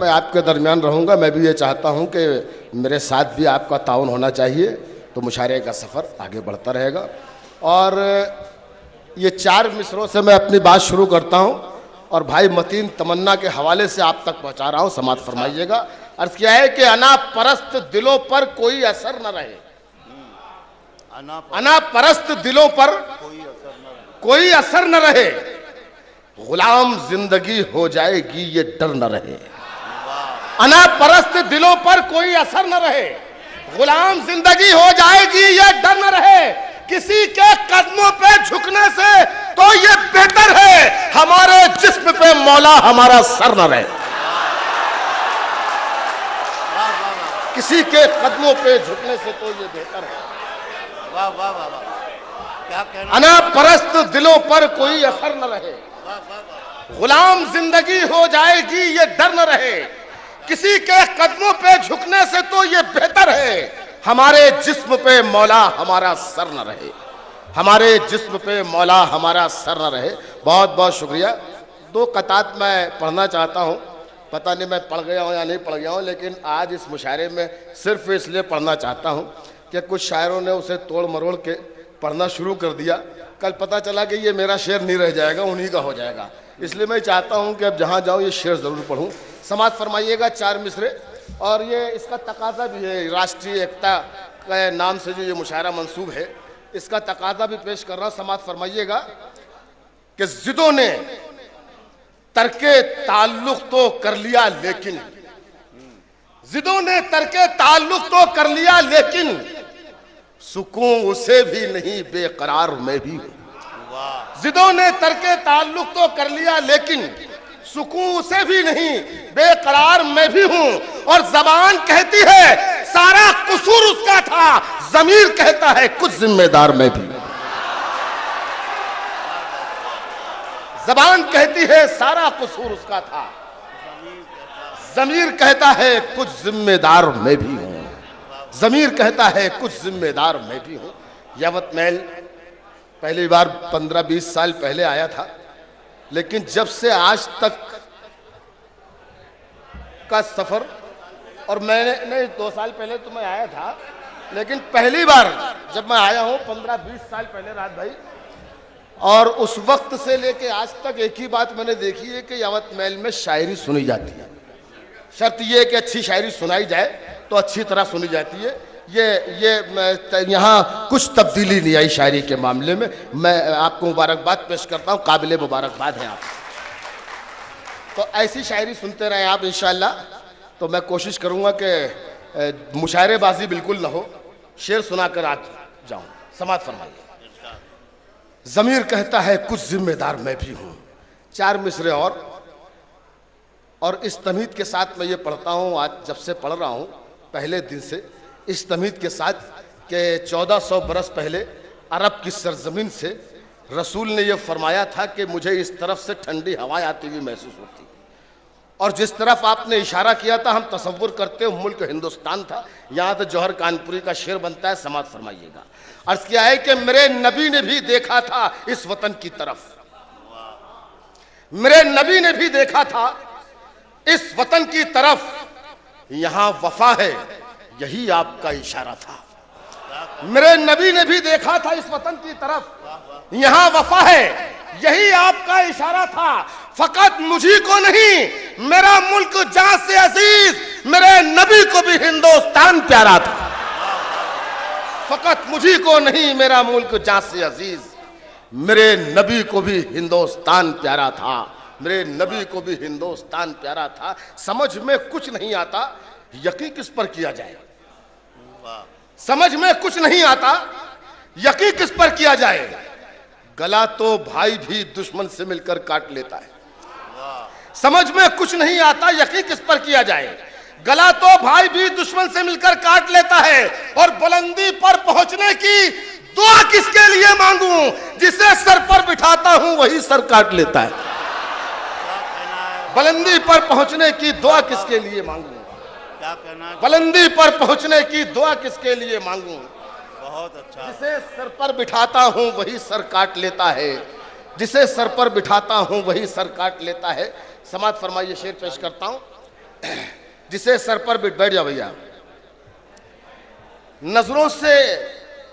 मैं आपके दरमियान रहूँगा। मैं भी ये चाहता हूँ कि मेरे साथ भी आपका ताउन होना चाहिए, तो मुशायरे का सफ़र आगे बढ़ता रहेगा। और ये 4 मिसरों से मैं अपनी बात शुरू करता हूँ और भाई मतीन तमन्ना के हवाले से आप तक पहुँचा रहा हूँ, समाअत फरमाइएगा। अर्ज़ किया है कि अना परस्त दिलों पर कोई असर न रहे, अना परस्त दिलों पर कोई असर न रहे, गुलाम जिंदगी हो जाएगी ये डर न रहे। अना परस्त दिलों पर कोई असर न रहे, गुलाम जिंदगी हो जाएगी ये डर न रहे, किसी के कदमों पे झुकने से तो ये बेहतर है हमारे जिस्म पे मौला हमारा सर न रहे। किसी के कदमों पे झुकने से तो ये बेहतर है। वाह वाह वाह वाह, क्या कहना। अना परस्त दिलों पर कोई असर न रहे, गुलाम जिंदगी हो जाएगी ये डर न रहे, किसी के कदमों पे झुकने से तो ये बेहतर है हमारे जिस्म पे मौला हमारा सर न रहे, हमारे जिस्म पे मौला हमारा सर न रहे। बहुत बहुत शुक्रिया। 2 कतात मैं पढ़ना चाहता हूँ, पता नहीं मैं पढ़ गया हूँ या नहीं पढ़ गया हूँ, लेकिन आज इस मुशायरे में सिर्फ इसलिए पढ़ना चाहता हूँ कि कुछ शायरों ने उसे तोड़ मरोड़ के पढ़ना शुरू कर दिया। कल पता चला कि ये मेरा शेर नहीं रह जाएगा, उन्हीं का हो जाएगा। इसलिए मैं चाहता हूँ कि अब जहाँ जाऊँ ये शेर ज़रूर पढ़ूँ। समाअत फरमाइएगा 4 मिसरे, और ये इसका तकाजा भी है, राष्ट्रीय एकता के नाम से जो ये मुशायरा मंसूब है, इसका तकाजा भी पेश कर रहा हूँ। समाअत फरमाइएगा कि ज़िदों ने तर्के ताल्लुक़ तो कर लिया लेकिन, ज़िदों ने तर्के ताल्लुक़ तो कर लिया लेकिन, सुकून उसे भी नहीं बेकरार मैं भी हूँ। ज़िदों ने तर्के ताल्लुक़ तो कर लिया लेकिन, सुकून उसे भी नहीं बेकरार मैं भी हूँ। और ज़बान कहती है सारा कसूर उसका था, ज़मीर कहता है कुछ जिम्मेदार मैं भी। ज़बान कहती है सारा कसूर उसका था, ज़मीर कहता है कुछ जिम्मेदार मैं भी हूँ। ज़मीर कहता है कुछ जिम्मेदार मैं भी हूँ। यवतमैल पहली बार 15-20 साल पहले आया था, लेकिन जब से आज तक का सफ़र, और मैंने नहीं 2 साल पहले तो मैं आया था, लेकिन पहली बार जब मैं आया हूँ 15-20 साल पहले रात भाई, और उस वक्त से लेके आज तक एक ही बात मैंने देखी है कि यवतमैल में शायरी सुनी जाती है। शर्त ये कि अच्छी शायरी सुनाई जाए तो अच्छी तरह सुनी जाती है। ये यहाँ कुछ तब्दीली नहीं आई शायरी के मामले में। मैं आपको मुबारकबाद पेश करता हूँ, काबिल मुबारकबाद है आप। तो ऐसी शायरी सुनते रहे आप इंशाअल्लाह। तो मैं कोशिश करूँगा कि मुशायरेबाजी बिल्कुल ना हो, शेर सुनाकर आज जाऊँ। समाअत फरमाइए। ज़मीर कहता है कुछ जिम्मेदार मैं भी हूँ। 4 मिसरे और इस तमीद के साथ मैं ये पढ़ता हूँ, आज जब से पढ़ रहा हूँ पहले दिन से, इस तमीद के साथ कि 1400 बरस पहले अरब की सरजमीन से रसूल ने यह फरमाया था कि मुझे इस तरफ से ठंडी हवाएं आती हुई महसूस होती, और जिस तरफ आपने इशारा किया था हम तसव्वुर करते हो मुल्क हिंदुस्तान था। यहाँ तो जौहर कानपुरी का शेर बनता है, समाअत फरमाइएगा। अर्ज़ किया है कि मेरे नबी ने भी देखा था इस वतन की तरफ, मेरे नबी ने भी देखा था इस वतन की तरफ, यहाँ वफा है यही आपका इशारा था। मेरे नबी ने भी देखा था इस वतन की तरफ, यहाँ वफा है यही आपका इशारा था। फकत मुझी को नहीं मेरा मुल्क जान से अजीज, मेरे नबी को भी हिंदुस्तान प्यारा था। फकत मुझी को नहीं मेरा मुल्क जान से अजीज, मेरे नबी को भी हिंदुस्तान प्यारा था, मेरे नबी को भी हिंदुस्तान प्यारा था। समझ में कुछ नहीं आता यकीन किस पर किया जाए, समझ में कुछ नहीं आता यकीन किस पर किया जाए। गला तो भाई भी दुश्मन से मिलकर काट लेता है, समझ में कुछ नहीं आता यकीन किस पर किया जाए। गला तो भाई भी दुश्मन से मिलकर काट लेता है, और बुलंदी पर पहुंचने की दुआ किसके लिए मांगूं, जिसे सर पर बिठाता हूं वही सर काट लेता है। बुलंदी पर पहुंचने की दुआ किसके लिए मांगूं, बुलंदी पर पहुंचने की दुआ किसके लिए मांगूं। बहुत अच्छा। जिसे सर पर बिठाता हूं वही सर काट लेता है, जिसे सर पर बिठाता हूं वही सर काट लेता है। समाअत फरमाइए, शेर पेश करता हूं। जिसे सर पर बैठ जाओ भैया। नजरों से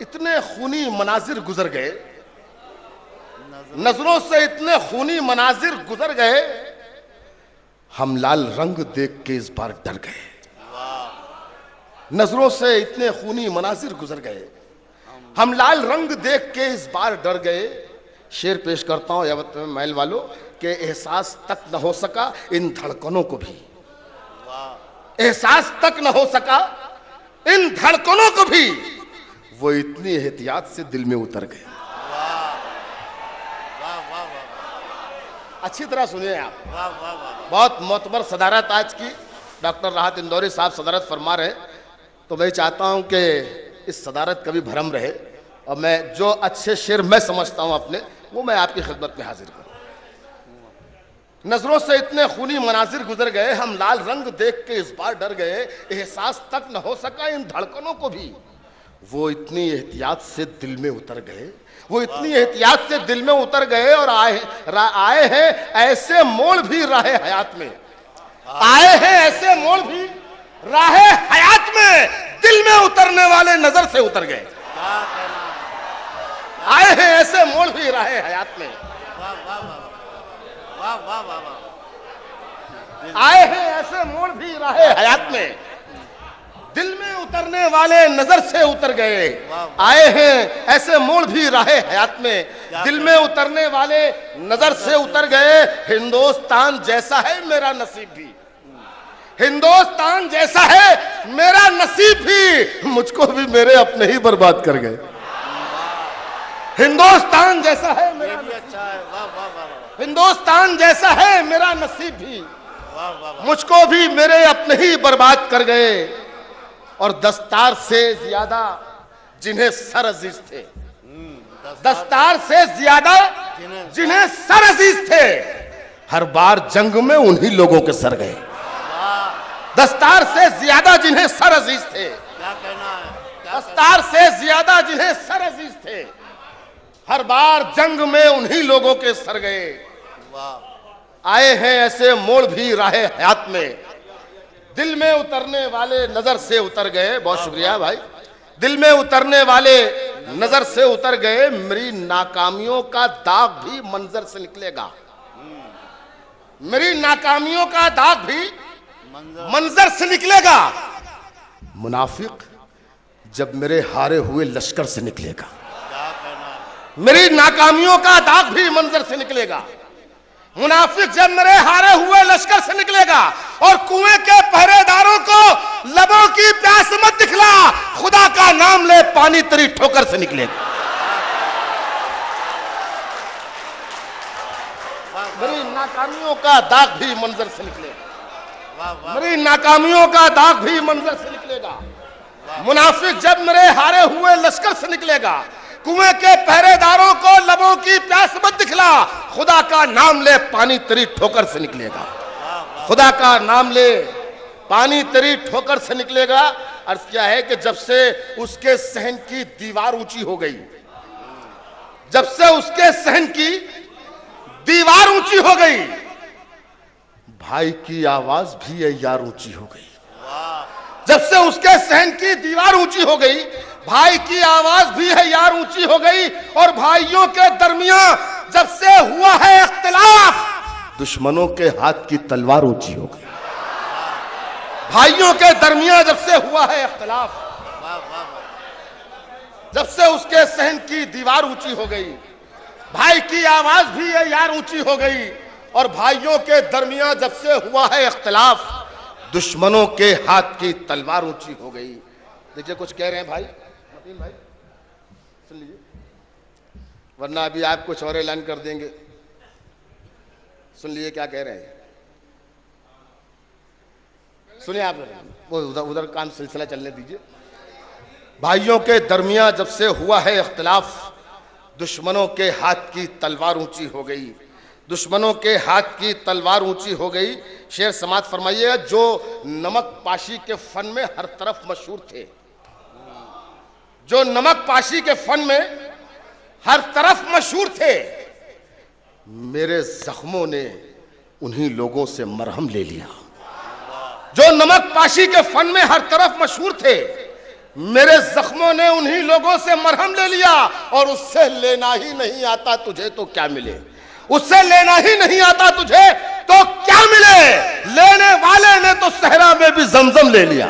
इतने खूनी मनाजिर गुजर गए, नजरों से इतने खूनी मनाजिर गुजर गए, हम लाल रंग देख के इस बार डर गए। नजरों से इतने खूनी मनाजिर गुजर गए, हम लाल रंग देख के इस बार डर गए। शेर पेश करता हूं यावत में महल वालों के एहसास तक न हो सका इन धड़कनों को भी, एहसास तक न हो सका इन धड़कनों को भी, वो इतनी एहतियात से दिल में उतर गए। अच्छी तरह सुनिए आप, बहुत मोतबर सदारत आज की डॉक्टर राहत इंदौरी साहब सदारत फरमा रहे, तो मैं चाहता हूं कि इस सदारत कभी भरम रहे और मैं जो अच्छे शेर मैं समझता हूं अपने, वो मैं आपकी खिदमत में हाजिर करूं। नजरों से इतने खूनी मनाजिर गुजर गए, हम लाल रंग देख के इस बार डर गए, एहसास तक न हो सका इन धड़कनों को भी, वो इतनी एहतियात से दिल में उतर गए, वो इतनी एहतियात से दिल में उतर गए और आए हैं ऐसे मोड़ भी राहे हयात में, आए हैं ऐसे मोड़ भी राहे हयात में, दिल में उतरने वाले नजर से उतर गए। आए हैं ऐसे मोड़ भी राहे हयात में, आए हैं ऐसे मोड़ भी राहे हयात में, दिल में उतरने वाले नजर से उतर गए। आए हैं ऐसे मोड़ भी राहे हयात में, दिल में उतरने वाले नजर से उतर गए। हिंदुस्तान जैसा है मेरा नसीब भी, हिंदुस्तान जैसा है मेरा नसीब भी, मुझको भी मेरे अपने ही बर्बाद कर गए। हिंदुस्तान जैसा है मेरा अच्छा है, वाह वाह वाह, हिंदुस्तान जैसा है मेरा नसीब भी, मुझको भी मेरे अपने ही बर्बाद कर गए। और दस्तार से ज्यादा जिन्हें सर अजीज थे, दस्तार से ज्यादा जिन्हें सर अजीज थे, हर बार जंग में उन्हीं लोगों के सर गए। दस्तार से ज्यादा जिन्हें सर अजीज थे, क्या कहना है, दस्तार से ज्यादा जिन्हें सर अजीज थे, हर बार जंग में उन्हीं लोगों के सर गए। आए हैं ऐसे मोड़ भी राहे हयात में, दिल में उतरने वाले नजर से उतर गए। बहुत शुक्रिया भाई। दिल में उतरने वाले नजर से उतर गए, मेरी नाकामियों का दाग भी मंजर से निकलेगा, मेरी नाकामियों का दाग भी मंजर से निकलेगा। मुनाफिक जब मेरे हारे हुए लश्कर से निकलेगा, मेरी नाकामियों का दाग भी मंजर से निकलेगा। मुनाफिक जब मेरे हारे हुए लश्कर से निकलेगा और कुएं के पहरेदारों को लबों की प्यास मत दिखला, खुदा का नाम ले पानी तेरी ठोकर से निकलेगा। मेरी नाकामियों का दाग भी मंजर से निकलेगा, मेरी नाकामियों का दाग भी मंजर से निकलेगा। मुनाफिक जब मेरे हारे हुए लश्कर से निकलेगा, कुएं के पहरेदारों को लबों की प्यास मत दिखला, खुदा का नाम ले पानी तेरी ठोकर से निकलेगा। खुदा का नाम ले पानी तेरी ठोकर से निकलेगा। अर्ज क्या है कि जब से उसके सहन की दीवार ऊंची हो गई, जब से उसके सहन की दीवार ऊंची हो गई, भाई की आवाज भी यार ऊंची हो गई। जब से उसके सहन की दीवार ऊंची हो गई, भाई की आवाज भी है यार ऊंची हो गई। और भाइयों के दरमियान जब से हुआ है इख्तिलाफ, दुश्मनों के हाथ की तलवार ऊंची हो गई। भाइयों के दरमियान जब से हुआ है इख्तिलाफ, जब से उसके सहन की दीवार ऊंची हो गई, भाई की आवाज भी है यार ऊंची हो गई। और भाइयों के दरमियान जब से हुआ है इख्तिलाफ, दुश्मनों के हाथ की तलवार ऊंची हो गई। देखिए कुछ कह रहे हैं भाई, भाई सुन लीजिए, वरना अभी आप कुछ और ऐलान कर देंगे। सुन लीजिए क्या कह रहे हैं, सुनिए आप, वो उधर काम सिलसिला चलने दीजिए। भाइयों के दरमियान जब से हुआ है इख्तिलाफ, दुश्मनों के हाथ की तलवार ऊंची हो गई, दुश्मनों के हाथ की तलवार ऊंची हो गई। शेर समात फरमाइए, जो नमक पाशी के फन में हर तरफ मशहूर थे, जो नमक पाशी के फन में हर तरफ मशहूर थे, मेरे जख्मों ने उन्हीं लोगों से मरहम ले लिया। जो नमक पाशी के फन में हर तरफ मशहूर थे, मेरे जख्मों ने उन्हीं लोगों से मरहम ले लिया, और उससे लेना ही नहीं आता तुझे तो क्या मिले, उससे लेना ही नहीं आता तुझे तो क्या मिले, लेने वाले ने तो सहरा में भी जमजम ले लिया,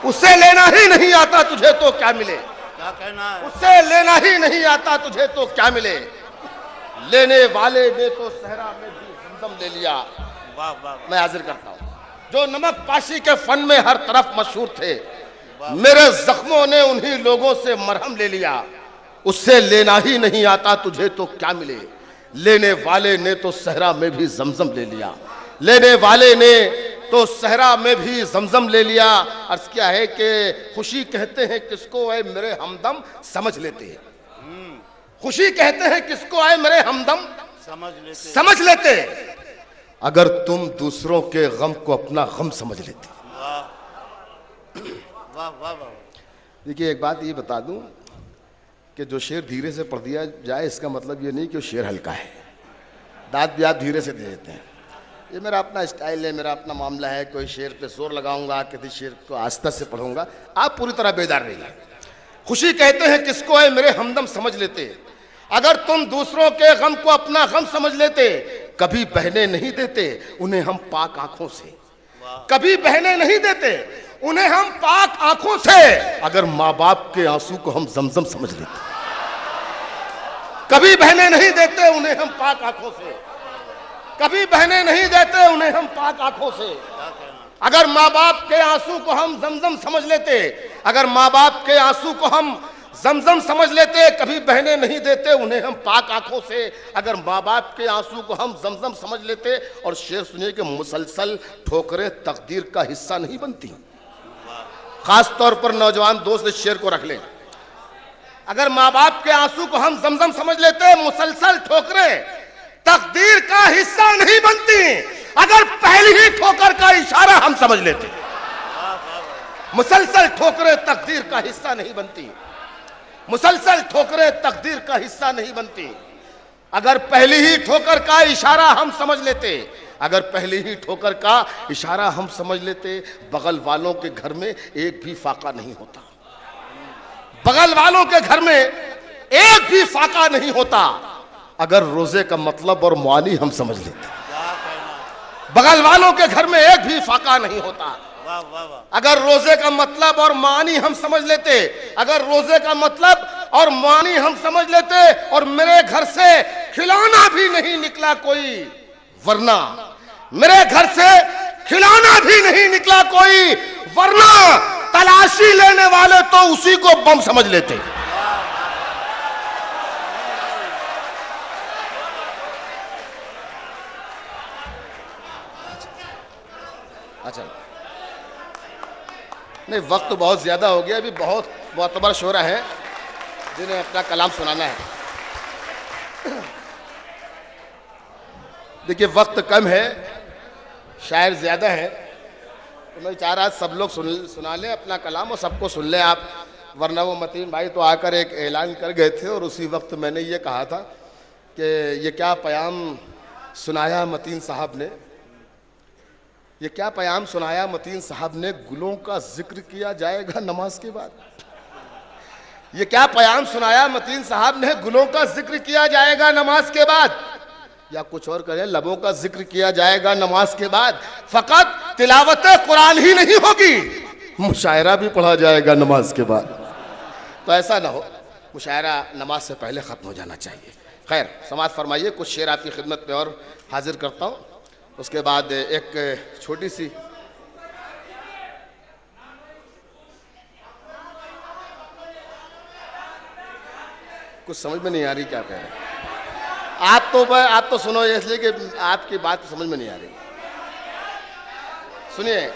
उससे लेना ही नहीं आता तुझे तो क्या मिले, क्या कहना है? उससे लेना ही नहीं आता तुझे तो क्या मिले, लेने वाले ने तो सहरा में भी जमजम ले लिया। वाह वाह मैं हाजिर करता हूं, जो नमक पाशी के फन में हर तरफ मशहूर थे, मेरे जख्मों ने उन्हीं लोगों से मरहम ले लिया, उससे लेना ही नहीं आता तुझे तो क्या मिले, लेने वाले ने तो सहरा में भी जमजम ले लिया, लेने वाले ने तो सहरा में भी जमजम ले लिया। अर्ज क्या है कि खुशी कहते हैं किसको ऐ मेरे हमदम समझ लेते हैं, खुशी कहते हैं किसको ऐ मेरे हमदम समझ लेते, अगर तुम दूसरों के गम को अपना गम समझ लेते। वाह वाह वाह वाह। देखिए एक बात ये बता दूं कि जो शेर धीरे से पढ़ दिया जाए इसका मतलब ये नहीं कि वो शेर हल्का है, दाद भी आप धीरे से दे देते हैं, ये मेरा अपना स्टाइल है, मेरा अपना मामला है, कोई शेर पे जोर लगाऊंगा, किसी शेर को आस्था से पढ़ूंगा, आप पूरी तरह बेदार रहिए। खुशी कहते हैं किसको है मेरे हमदम समझ लेते, अगर तुम दूसरों के गम को अपना गम समझ लेते, कभी बहने नहीं देते उन्हें हम पाक आंखों से, कभी बहने नहीं देते उन्हें हम पाक आंखों से, अगर माँ बाप के आंसू को हम जमजम समझ लेते, कभी बहने नहीं देते उन्हें हम पाक आंखों से, कभी बहने नहीं देते उन्हें हम पाक आंखों से, अगर माँ बाप के आंसू को हम जमजम समझ लेते, अगर माँ बाप के आंसू को हम जमजम समझ लेते, कभी बहने नहीं देते उन्हें हम पाक आंखों से, अगर माँ बाप के आंसू को हम जमजम समझ लेते। और शेर सुनिए कि मुसलसल ठोकरें तकदीर का हिस्सा नहीं बनती, खास तौर पर नौजवान दोस्त इस शेर को रख लें, अगर माँ बाप के आंसू को हम जमजम समझ लेते, मुसलसल ठोकरें तकदीर का हिस्सा नहीं बनती, अगर पहली ही ठोकर का इशारा हम समझ लेते, मुसलसल ठोकरें तकदीर का हिस्सा नहीं बनती, मुसलसल ठोकरें तकदीर का हिस्सा नहीं बनती, अगर पहली ही ठोकर का इशारा हम समझ लेते, अगर पहली ही ठोकर का इशारा हम समझ लेते, बगल वालों के घर में एक भी फाका नहीं होता, बगल वालों के घर में एक भी फाका नहीं होता, अगर रोजे का मतलब और मुआनी हम समझ लेते, बगल वालों के घर में एक भी फाका नहीं होता, अगर रोजे का मतलब और मानी हम समझ लेते, अगर रोजे का मतलब और मानी हम समझ लेते, और मेरे घर से खिलौना भी नहीं निकला कोई, वरना मेरे घर से खिलौना भी नहीं निकला कोई, वरना तलाशी लेने वाले तो उसी को बम समझ लेते। अच्छा नहीं, वक्त तो बहुत ज्यादा हो गया, अभी बहुत मोतबर शोरा है जिन्हें अपना कलाम सुनाना है। देखिए वक्त कम है, शायर ज्यादा है, तो मैं चाह रहा सब लोग सुना लें अपना कलाम और सबको सुन लें आप, वरना वो मतीन भाई तो आकर एक ऐलान कर गए थे और उसी वक्त मैंने ये कहा था कि ये क्या प्याम सुनाया मतीन साहब ने, ये क्या प्याम सुनाया मतीन साहब ने, गुलों का जिक्र किया जाएगा नमाज के बाद, ये क्या प्याम सुनाया मतीन साहब ने, गुलों का जिक्र किया जाएगा नमाज के बाद, या कुछ और करें लबों का जिक्र किया जाएगा नमाज के बाद, फकत तिलावत कुरान ही नहीं होगी, मुशायरा भी पढ़ा जाएगा नमाज के बाद। तो ऐसा ना हो, मुशायरा नमाज से पहले खत्म हो जाना चाहिए। खैर समाज फरमाइए, कुछ शेर आपकी खिदमत में और हाजिर करता हूँ, उसके बाद एक छोटी सी कुछ समझ में नहीं आ रही क्या कह रहे हैं आप तो सुनो, इसलिए कि आपकी बात समझ में नहीं आ रही। सुनिए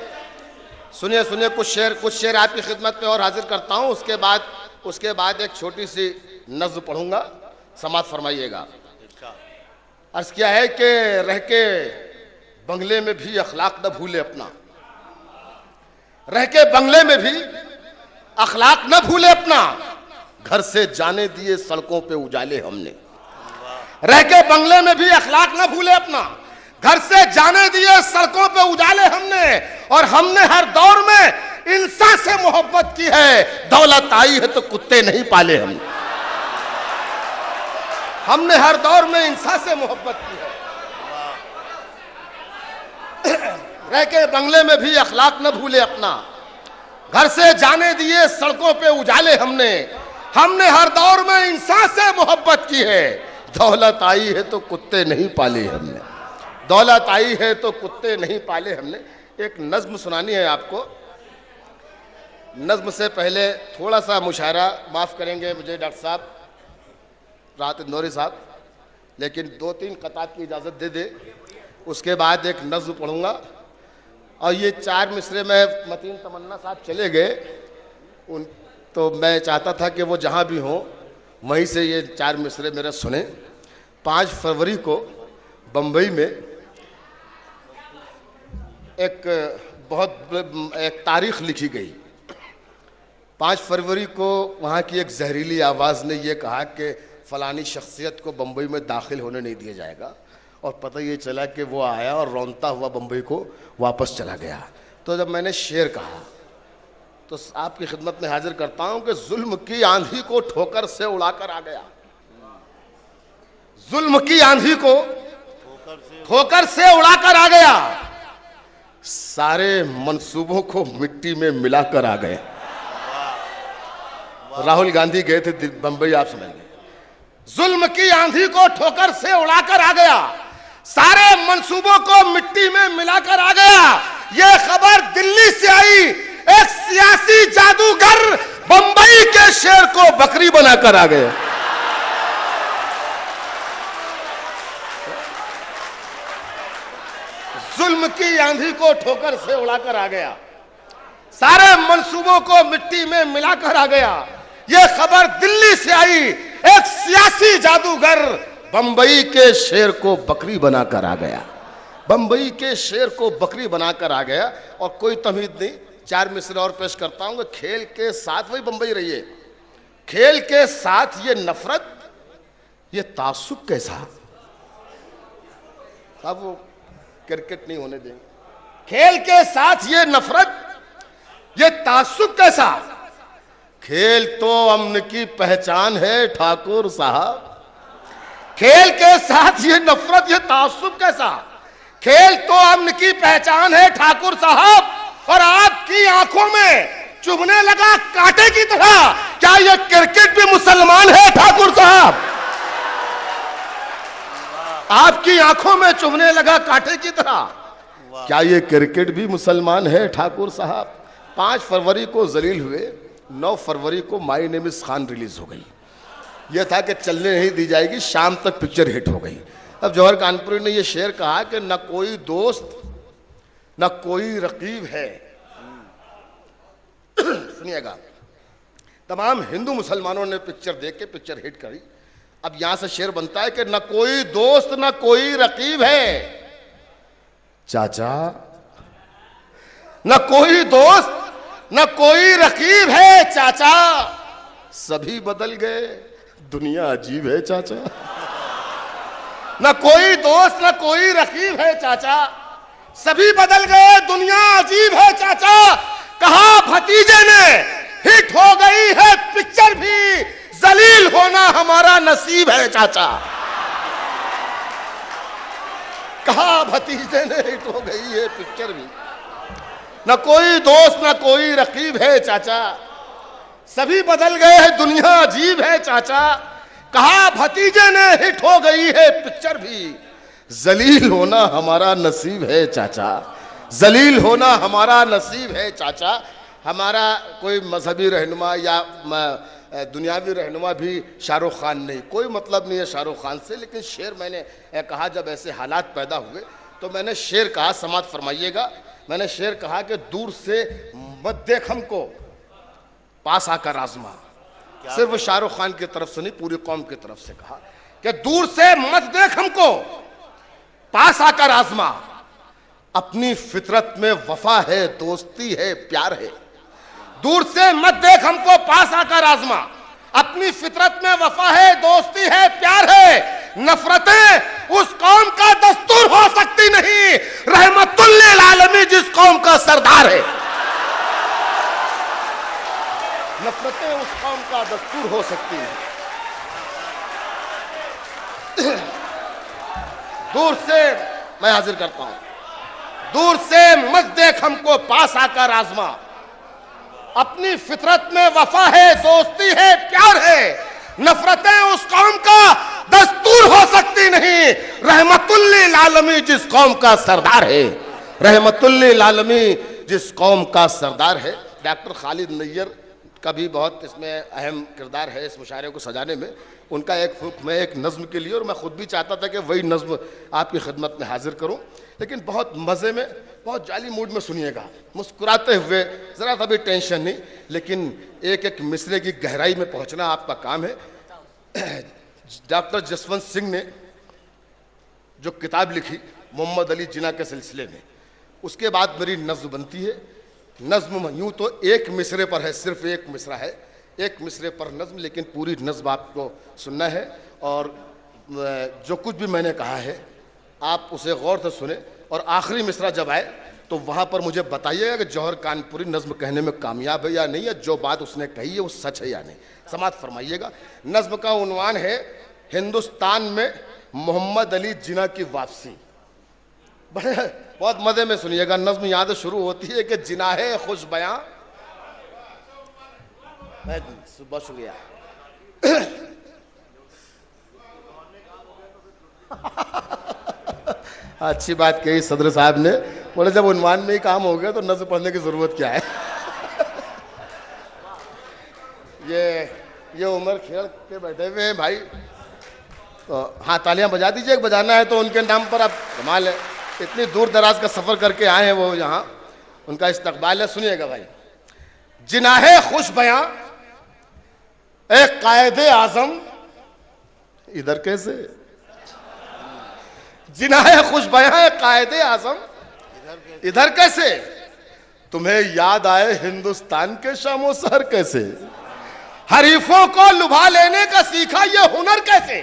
सुनिए सुनिए, कुछ शेर आपकी खिदमत में और हाजिर करता हूँ, उसके बाद एक छोटी सी नज़्म पढ़ूंगा, समाज फरमाइएगा। अर्ज क्या है कि रह के बंगले में भी अखलाक न भूले अपना, रह के बंगले में भी अखलाक न भूले अपना, घर से जाने दिए सड़कों पे उजाले हमने, रह के बंगले में भी अखलाक न भूले अपना, घर से जाने दिए सड़कों पे उजाले हमने, और हमने हर दौर में इंसान से मोहब्बत की है। दौलत आई है तो कुत्ते नहीं पाले हमने हर दौर में इंसान से मोहब्बत की है। रह के बंगले में भी अखलाक न भूले अपना, घर से जाने दिए सड़कों पे उजाले हमने हर दौर में इंसान से मोहब्बत की है। दौलत आई है तो कुत्ते नहीं पाले हमने, दौलत आई है तो कुत्ते नहीं पाले हमने। एक नज्म सुनानी है आपको। नज्म से पहले थोड़ा सा मुशायरा, माफ करेंगे मुझे डॉक्टर साहब, राहत इंदौरी साहब, लेकिन 2-3 कतात की इजाजत दे दे, उसके बाद एक नज्म पढ़ूंगा। और ये 4 मिसरे में मतीन तमन्ना साहब चले गए, उन तो मैं चाहता था कि वो जहाँ भी हों वहीं से ये 4 मिसरे मेरे सुने। 5 फरवरी को बम्बई में एक तारीख लिखी गई। 5 फरवरी को वहाँ की एक जहरीली आवाज़ ने ये कहा कि फलानी शख्सियत को बम्बई में दाखिल होने नहीं दिया जाएगा, और पता ये चला कि वो आया और रौनता हुआ बम्बई को वापस चला गया। तो जब मैंने शेर कहा तो आपकी खिदमत में हाजिर करता हूं कि जुल्म की आंधी को ठोकर से उड़ाकर आ गया, जुल्म की आंधी को ठोकर से उड़ाकर आ गया, सारे मंसूबों को मिट्टी में मिलाकर आ गए। राहुल गांधी गए थे बंबई, आप सुनेंगे। जुल्म की आंधी को ठोकर से उड़ाकर आ गया, सारे मंसूबों को मिट्टी में मिलाकर आ गया। यह खबर दिल्ली से आई, एक सियासी जादूगर बंबई के शेर को बकरी बनाकर आ गए। जुल्म की आंधी को ठोकर से उड़ाकर आ गया, सारे मंसूबों को मिट्टी में मिलाकर आ गया। यह खबर दिल्ली से आई, एक सियासी जादूगर बंबई के शेर को बकरी बनाकर आ गया, बंबई के शेर को बकरी बनाकर आ गया। और कोई तमीज नहीं, 4 मिसरे और पेश करता हूं। खेल के साथ वही बंबई रही है, खेल के साथ ये नफरत, ये तासुब कैसा। अब वो क्रिकेट नहीं होने देंगे। खेल के साथ ये नफरत, ये तासुब कैसा। खेल तो अमन की पहचान है ठाकुर साहब, खेल के साथ ये नफरत, ये तासुब कैसा। खेल तो अमन की पहचान है ठाकुर साहब, और आपकी आंखों में चुभने लगा कांटे की तरह। क्या ये क्रिकेट भी मुसलमान है ठाकुर साहब। आपकी आंखों में चुभने लगा कांटे की तरह, क्या ये क्रिकेट भी मुसलमान है ठाकुर साहब। 5 फरवरी को जलील हुए, 9 फरवरी को my name is Khan release हो गई। यह था कि चलने नहीं दी जाएगी, शाम तक पिक्चर हिट हो गई। अब जौहर कानपुरी ने यह शेर कहा कि न कोई दोस्त न कोई रकीब है। सुनिएगा, तमाम हिंदू मुसलमानों ने पिक्चर देख के पिक्चर हिट करी। अब यहां से शेर बनता है कि न कोई दोस्त न कोई रकीब है चाचा, न कोई दोस्त न कोई रकीब है चाचा, सभी बदल गए दुनिया अजीब है चाचा। न कोई दोस्त न कोई रकीब है चाचा, सभी बदल गए दुनिया अजीब है चाचा। कहा भतीजे ने हिट हो गई है पिक्चर भी, जलील होना हमारा नसीब है चाचा। कहा भतीजे ने हिट हो गई है पिक्चर भी, न कोई दोस्त न कोई रकीब है चाचा, सभी बदल गए हैं दुनिया अजीब है चाचा। कहा भतीजे ने हिट हो गई है पिक्चर भी, जलील होना हमारा नसीब है चाचा, जलील होना हमारा नसीब है चाचा। हमारा कोई मजहबी रहनुमा या दुनियावी रहनुमा भी शाहरुख खान नहीं, कोई मतलब नहीं है शाहरुख खान से। लेकिन शेर मैंने कहा, जब ऐसे हालात पैदा हुए तो मैंने शेर कहा, समात फरमाइएगा। मैंने शेर कहा कि दूर से मत देख हमको, पास आकर आजमा। सिर्फ शाहरुख खान की तरफ से नहीं, पूरी कौम की तरफ से कहा कि दूर से मत देख हमको, पास आकर आजमा। अपनी फितरत में वफा है, दोस्ती है, प्यार है। दूर से मत देख हमको, पास आकर आजमा। अपनी फितरत में वफा है, दोस्ती है, प्यार है। नफरतें उस कौम का दस्तूर हो सकती नहीं, रहमतुल लिल आलमीन जिस कौम का सरदार है। नफरतें उस कौम का दस्तूर हो सकती हैं। दूर से मैं हाजिर करता हूं, दूर से मत देख हमको, पास आकर आजमा। अपनी फितरत में वफा है, दोस्ती है, प्यार है। नफरतें उस कौम का दस्तूर हो सकती नहीं, रहमतुल लिल आलमीन जिस कौम का सरदार है। रहमतुल लिल आलमीन जिस कौम का सरदार है। डॉक्टर खालिद नैयर का भी बहुत इसमें अहम किरदार है इस मुशायरे को सजाने में। उनका एक हुक्म है एक नज्म के लिए, और मैं खुद भी चाहता था कि वही नज्म आपकी खिदमत में हाजिर करूं, लेकिन बहुत मज़े में, बहुत जाली मूड में सुनिएगा, मुस्कुराते हुए, ज़रा सा भी टेंशन नहीं, लेकिन एक एक मिसरे की गहराई में पहुंचना आपका काम है। डॉक्टर जसवंत सिंह ने जो किताब लिखी मोहम्मद अली जिन्ना के सिलसिले में, उसके बाद मेरी नज्म बनती है। नज्म यूं तो एक मिसरे पर है, सिर्फ एक मिसरा है, एक मिसरे पर नज्म, लेकिन पूरी नज्म आपको सुनना है। और जो कुछ भी मैंने कहा है आप उसे गौर से सुने, और आखिरी मिसरा जब आए तो वहाँ पर मुझे बताइएगा कि जौहर कानपुरी नज्म कहने में कामयाब है या नहीं, या जो बात उसने कही है वो सच है या नहीं। समात फरमाइएगा। नज्म का उन्वान है हिंदुस्तान में मोहम्मद अली जिन्ना की वापसी। बड़े बहुत मजे में सुनिएगा। नज्म याद शुरू होती है कि जिनाहे खुश बयां, बहुत शुक्रिया। अच्छी बात कही सदर साहब ने, बोले जब उन्वान में ही काम हो गया तो नज्म पढ़ने की जरूरत क्या है। ये उमर खेल के बैठे हुए हैं भाई, तो हाँ तालियां बजा दीजिए, बजाना है तो उनके नाम पर। आप कमाल है, इतनी दूर दराज का सफर करके आए हैं वो यहाँ, उनका इस्तकबाल है। सुनिएगा भाई। जिनाहे खुश बयां एक कायदे आजम, इधर कैसे? जिनाहे खुश बयां एक कायदे आजम, इधर कैसे? तुम्हें याद आए हिंदुस्तान के शामो शहर कैसे? हरीफों को लुभा लेने का सीखा ये हुनर कैसे?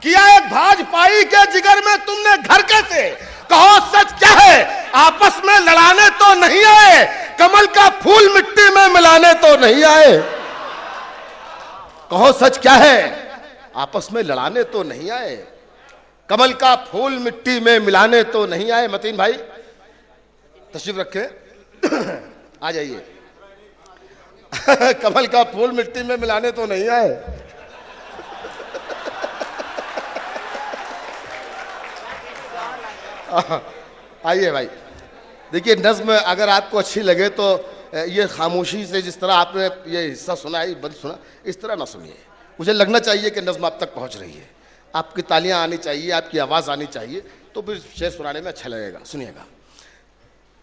किया एक भाजपाई के जिगर में तुमने घर कैसे? कहो सच क्या है, आपस में लड़ाने तो नहीं आए, कमल का फूल मिट्टी में मिलाने तो नहीं आए। कहो सच क्या है, आपस में लड़ाने तो नहीं आए, कमल का फूल मिट्टी में मिलाने तो नहीं आए। मतीन भाई तशरीफ रखे, आ जाइए। कमल का फूल मिट्टी में मिलाने तो नहीं आए। आइए भाई, देखिए नज्म अगर आपको अच्छी लगे तो ये खामोशी से जिस तरह आपने ये हिस्सा सुना है, बंद सुना, इस तरह ना सुनिए। मुझे लगना चाहिए कि नज्म आप तक पहुंच रही है, आपकी तालियां आनी चाहिए, आपकी आवाज़ आनी चाहिए, तो फिर शेर सुनाने में अच्छा लगेगा। सुनिएगा।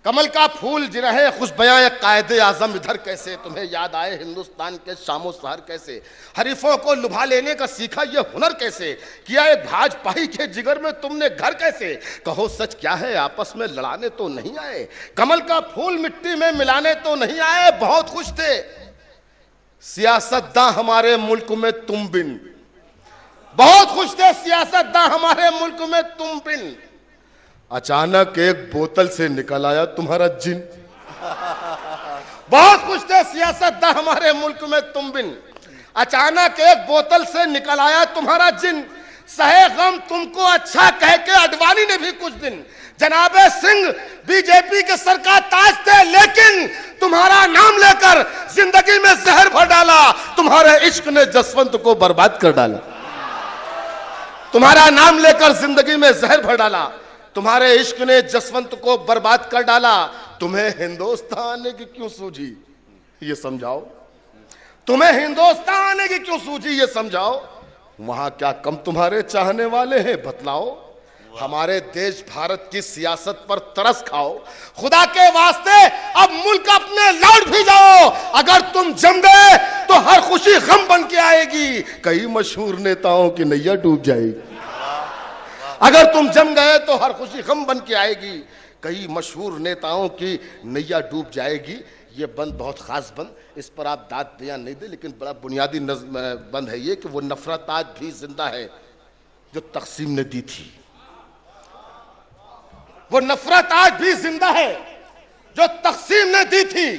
कमल का फूल जिनाहे खुश बयां एक कायदे आजम, इधर कैसे? तुम्हें याद आए हिंदुस्तान के शामो शहर कैसे? हरीफों को लुभा लेने का सीखा ये हुनर कैसे? किया एक भाजपाई के जिगर में तुमने घर कैसे? कहो सच क्या है, आपस में लड़ाने तो नहीं आए, कमल का फूल मिट्टी में मिलाने तो नहीं आए। बहुत खुश थे सियासतदां हमारे मुल्क में तुम बिन, बहुत खुश थे सियासतदां हमारे मुल्क में तुम बिन, अचानक एक बोतल से निकल आया तुम्हारा जिन। बहुत खुश थे सियासतदां हमारे मुल्क में तुम बिन, अचानक एक बोतल से निकल आया तुम्हारा जिन। सहे गम तुमको अच्छा कह के अडवाणी ने भी कुछ दिन, जनाबे सिंह बीजेपी के सर का ताज थे, लेकिन तुम्हारा नाम लेकर जिंदगी में जहर भर डाला, तुम्हारे इश्क ने जसवंत को बर्बाद कर डाला। तुम्हारा नाम लेकर जिंदगी में जहर भर डाला, तुम्हारे इश्क ने जसवंत को बर्बाद कर डाला। तुम्हें हिंदुस्तान आने की क्यों सूझी ये समझाओ, तुम्हें हिंदुस्तान आने की क्यों सूझी ये समझाओ। वहां क्या कम तुम्हारे चाहने वाले हैं बतलाओ, हमारे देश भारत की सियासत पर तरस खाओ। खुदा के वास्ते अब मुल्क अपने लौट भी जाओ, अगर तुम जम गए तो हर खुशी गम बन के आएगी, कई मशहूर नेताओं की नैया डूब जाएगी। अगर तुम जम गए तो हर खुशी गम बन के आएगी, कई मशहूर नेताओं की नैया डूब जाएगी। ये बंद बहुत खास बंद, इस पर आप दाद बयान नहीं दे, लेकिन बड़ा बुनियादी बंद है ये कि वो नफरत आज भी जिंदा है जो तकसीम ने दी थी। वो नफरत आज भी जिंदा है जो तकसीम ने दी थी।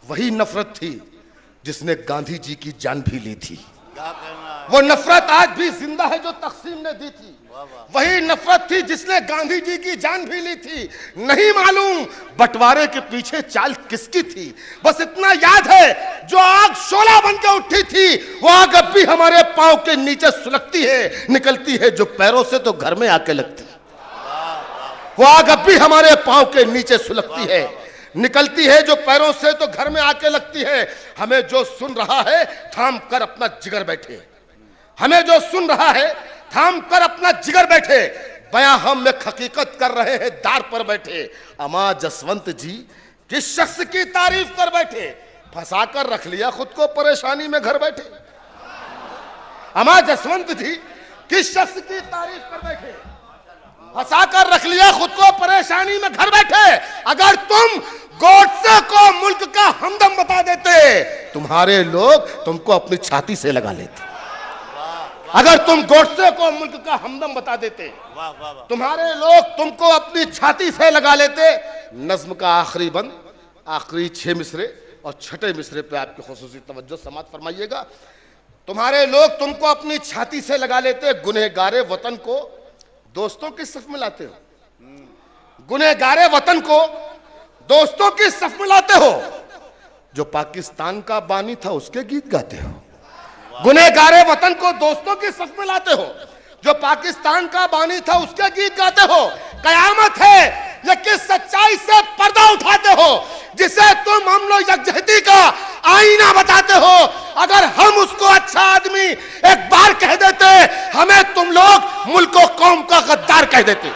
वही नफरत थी जिसने गांधी जी की जान भी ली थी। क्या कहना है? वो नफरत आज भी जिंदा है जो तकसीम ने दी थी। वाह वाह वही नफरत थी जिसने गांधी जी की जान भी ली थी। नहीं मालूम बंटवारे के पीछे चाल किसकी थी, बस इतना याद है जो आग शोला बन के उठी थी वो आग अब भी हमारे पांव के नीचे सुलगती है, निकलती है जो पैरों से तो घर में आके लगती। वो आग अब भी हमारे पांव के नीचे सुलगती है, निकलती है जो पैरों से तो घर में आके लगती है। हमें जो सुन रहा है थाम कर अपना जिगर बैठे, हमें जो सुन रहा है थाम कर अपना जिगर बैठे। बयां हम में हकीकत कर रहे हैं दार पर बैठे। अमा जसवंत जी किस शख्स की तारीफ कर बैठे, फंसा कर रख लिया खुद को परेशानी में घर बैठे। अमा जसवंत जी किस शख्स की तारीफ कर बैठे, फंसा कर रख लिया खुद को परेशानी में घर बैठे। अगर तुम गोडसे को मुल्क का हमदम बता देते तुम्हारे लोग तुमको अपनी छाती से लगा लेते। अगर तुम गोडसे को मुल्क का हमदम बता देते वाह वाह वाह तुम्हारे लोग तुमको अपनी छाती से लगा लेते। नज्म का आखिरी बंद, आखिरी 6 मिसरे और छठे मिसरे पे आपकी खुसूसी तवज्जो समात फरमाइएगा। तुम्हारे लोग तुमको अपनी छाती से लगा लेते, गुनहगारे वतन को दोस्तों की सफ में लाते हो। गुनहगारे वतन को दोस्तों की सफ में लाते हो। जो पाकिस्तान का बानी था उसके गीत गाते हो। गुनहगारे वतन को दोस्तों की सफ में लाते हो। जो पाकिस्तान का बानी था उसके गीत गाते हो। कयामत है ये किस सच्चाई से पर्दा उठाते हो जिसे तुम हम लोग यकजहती का आईना बताते हो। अगर हम उसको अच्छा आदमी एक बार कह देते हमें तुम लोग मुल्क और कौम का गद्दार कह देते।